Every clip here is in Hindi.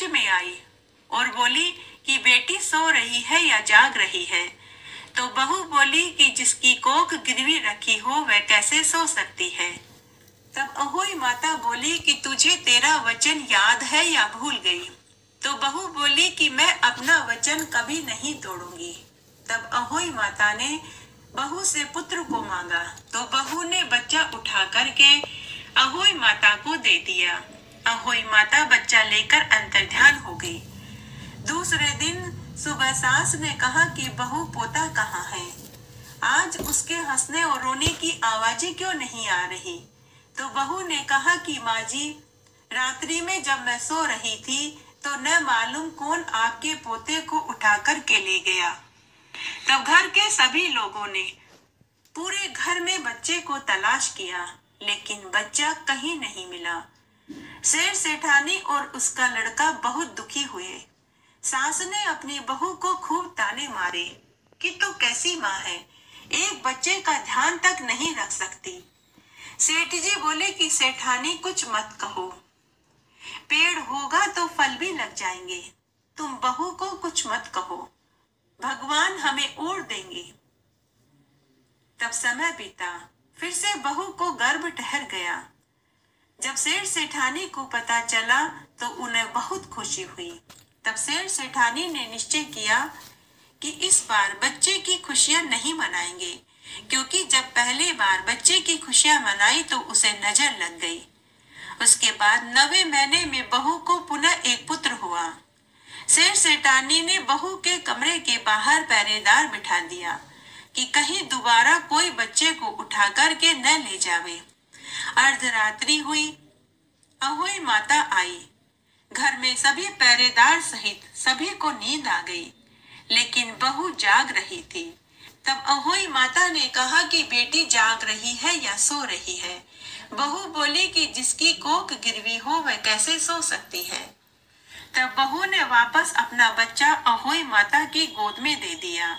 कक्ष में आई और बोली कि बेटी सो रही है या जाग रही है। तो बहू बोली कि जिसकी कोख गिरवी रखी हो वह कैसे सो सकती है। तब अहोई माता बोली कि तुझे तेरा वचन याद है या भूल गई। तो बहू बोली कि मैं अपना वचन कभी नहीं तोड़ूंगी। तब अहोई माता ने बहू से पुत्र को मांगा तो बहू ने बच्चा उठा करके अहोई माता को दे दिया। अहोई माता बच्चा लेकर अंतर्ध्यान हो गई। दूसरे दिन सुबह सास ने कहा कि बहू पोता कहाँ है, आज उसके हंसने और रोने की आवाजें क्यों नहीं आ रही। तो बहू ने कहा कि माँ जी, रात्रि में जब मैं सो रही थी तो न मालूम कौन आपके पोते को उठा कर के ले गया। तब घर के सभी लोगों ने पूरे घर में बच्चे को तलाश किया, लेकिन बच्चा कहीं नहीं मिला। सेठ सेठानी और उसका लड़का बहुत दुखी हुए। सास ने अपनी बहू को खूब ताने मारे कि तू कैसी माँ है, एक बच्चे का ध्यान तक नहीं रख सकती। सेठ जी बोले कि सेठानी कुछ मत कहो, पेड़ होगा तो फल भी लग जाएंगे, तुम बहू को कुछ मत कहो, भगवान हमें ओढ़ देंगे। तब समय बीता, फिर से बहू को गर्भ ठहर गया। जब सेठ सेठानी को पता चला तो उन्हें बहुत खुशी हुई। तब सेठ सेठानी ने निश्चय किया कि इस बार बच्चे की खुशियां नहीं मनाएंगे, क्योंकि जब पहली बार बच्चे की खुशियां मनाई तो उसे नजर लग गई। उसके बाद 9वें महीने में बहू को पुनः एक पुत्र हुआ। सेठ सेठानी ने बहू के कमरे के बाहर पहरेदार बिठा दिया कि कहीं दोबारा कोई बच्चे को उठा कर के न ले जावे। अर्धरात्रि हुई, अहोई माता आई। घर में सभी पहरेदार सहित सभी को नींद आ गई, लेकिन बहू जाग रही थी। तब अहोई माता ने कहा कि बेटी जाग रही है या सो रही है। बहू बोली कि जिसकी कोख गिरवी हो वह कैसे सो सकती है। तब बहू ने वापस अपना बच्चा अहोई माता की गोद में दे दिया।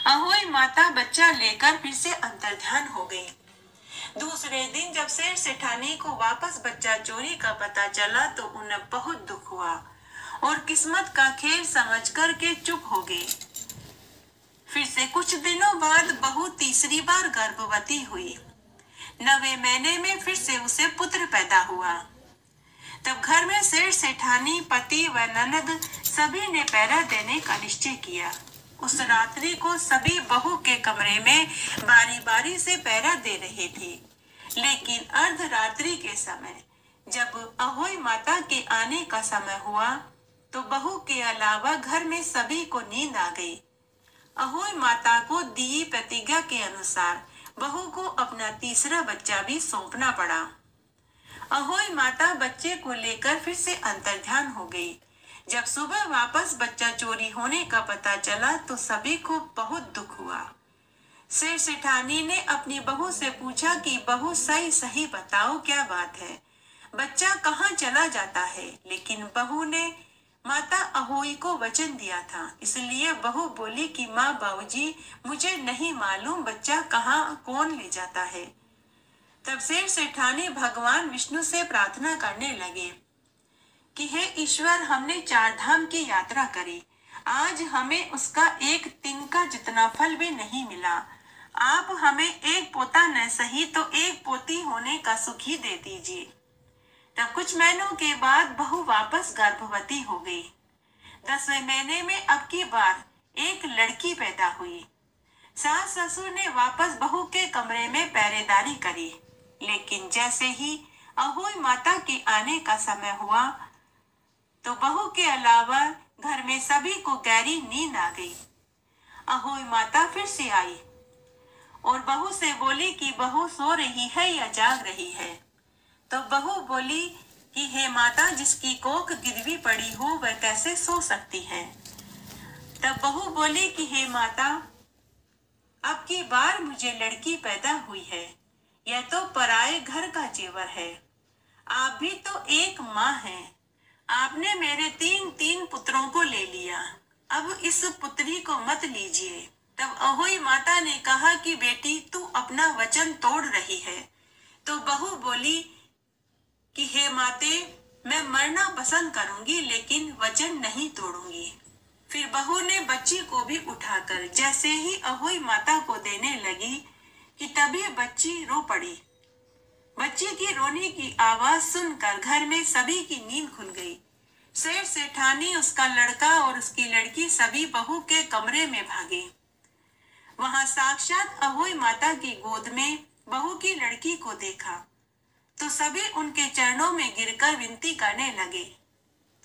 अहोई माता बच्चा लेकर फिर से अंतर्ध्यान हो गई। दूसरे दिन जब सेठ सेठानी को वापस बच्चा चोरी का पता चला तो उन्हें बहुत दुख हुआ और किस्मत का खेल समझ कर के चुप हो गए। फिर से कुछ दिनों बाद बहू तीसरी बार गर्भवती हुई। 9वें महीने में फिर से उसे पुत्र पैदा हुआ। तब घर में सेठ सेठानी, पति व ननद सभी ने पहरा देने का निश्चय किया। उस रात्रि को सभी बहू के कमरे में बारी बारी से पहरा दे रहे थे, लेकिन अर्धरात्रि के समय जब अहोई माता के आने का समय हुआ तो बहू के अलावा घर में सभी को नींद आ गई। अहोई माता को दी प्रतिज्ञा के अनुसार बहू को अपना तीसरा बच्चा भी सौंपना पड़ा। अहोई माता बच्चे को लेकर फिर से अंतर्ध्यान हो गई। जब सुबह वापस बच्चा चोरी होने का पता चला तो सभी को बहुत दुख हुआ। सेठ सेठानी ने अपनी बहू से पूछा कि बहू सही सही बताओ क्या बात है, बच्चा कहाँ चला जाता है। लेकिन बहू ने माता अहोई को वचन दिया था, इसलिए बहू बोली कि माँ बाबूजी मुझे नहीं मालूम बच्चा कहाँ कौन ले जाता है। तब सेठ सेठानी भगवान विष्णु से प्रार्थना करने लगे कि हे ईश्वर, हमने 4 धाम की यात्रा करी, आज हमें उसका एक तिनका जितना फल भी नहीं मिला। आप हमें एक पोता न सही तो एक पोती होने का सुख ही दे दीजिए। तब कुछ महीनों के बाद बहू वापस गर्भवती हो गई। 10वें महीने में अब की बार एक लड़की पैदा हुई। सास ससुर ने वापस बहू के कमरे में पहरेदारी करी, लेकिन जैसे ही अहोई माता के आने का समय हुआ तो बहू के अलावा घर में सभी को गहरी नींद आ गई। अहोई माता फिर से आई और बहू से बोली कि बहू सो रही है या जाग रही है। तो बहू बोली कि हे माता, जिसकी कोख गिरवी पड़ी हो वह कैसे सो सकती है। तब बहू बोली कि हे माता, अब की बार मुझे लड़की पैदा हुई है, यह तो पराए घर का जेवर है। आप भी तो एक माँ हैं, आपने मेरे 3 पुत्रों को ले लिया, अब इस पुत्री को मत लीजिए। तब अहोई माता ने कहा कि बेटी तू अपना वचन तोड़ रही है। तो बहू बोली कि हे माते, मैं मरना पसंद करूंगी लेकिन वचन नहीं तोड़ूंगी। फिर बहू ने बच्ची को भी उठाकर जैसे ही अहोई माता को देने लगी कि तभी बच्ची रो पड़ी। बच्ची की रोने की आवाज सुनकर घर में सभी की नींद खुल गई। सेठ सेठानी, उसका लड़का और उसकी लड़की सभी बहू के कमरे में भागे। वहां साक्षात अहोई माता की गोद में बहू की लड़की को देखा तो सभी उनके चरणों में गिरकर विनती करने लगे।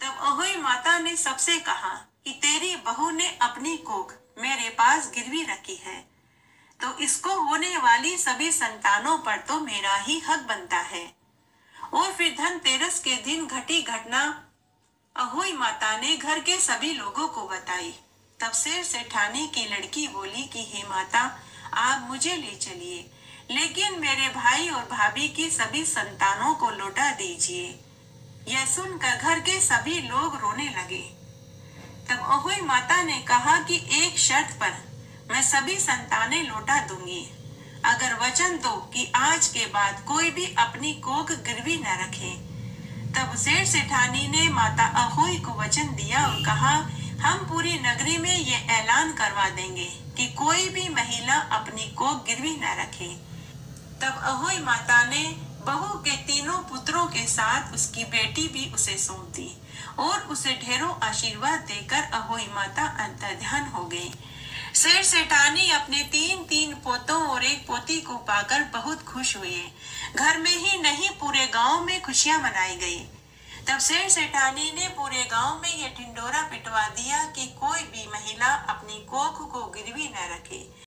तब अहोई माता ने सबसे कहा कि तेरी बहू ने अपनी कोख मेरे पास गिरवी रखी है, तो इसको होने वाली सभी संतानों पर तो मेरा ही हक बनता है। और फिर धनतेरस के दिन घटी घटना अहोई माता ने घर के सभी लोगों को बताई। तब सेठ सेठानी की लड़की बोली कि हे माता, आप मुझे ले चलिए, लेकिन मेरे भाई और भाभी की सभी संतानों को लौटा दीजिए। यह सुनकर घर के सभी लोग रोने लगे। तब अहोई माता ने कहा कि एक शर्त पर मैं सभी संतानें लौटा दूंगी, अगर वचन दो कि आज के बाद कोई भी अपनी कोख गिरवी न रखे। तब सेठ सेठानी ने माता अहोई को वचन दिया और कहा, हम पूरी नगरी में ये ऐलान करवा देंगे कि कोई भी महिला अपनी कोख गिरवी न रखे। तब अहोई माता ने बहू के तीनों पुत्रों के साथ उसकी बेटी भी उसे सौंप दी और उसे ढेरों आशीर्वाद देकर अहोई माता अंतर्ध्यान हो गई। सेठ सेठानी अपने तीन पोतों और एक पोती को पाकर बहुत खुश हुए। घर में ही नहीं, पूरे गांव में खुशियां मनाई गई। तब सेठ सेठानी ने पूरे गांव में यह ढिंडोरा पिटवा दिया कि कोई भी महिला अपनी कोख को गिरवी न रखे।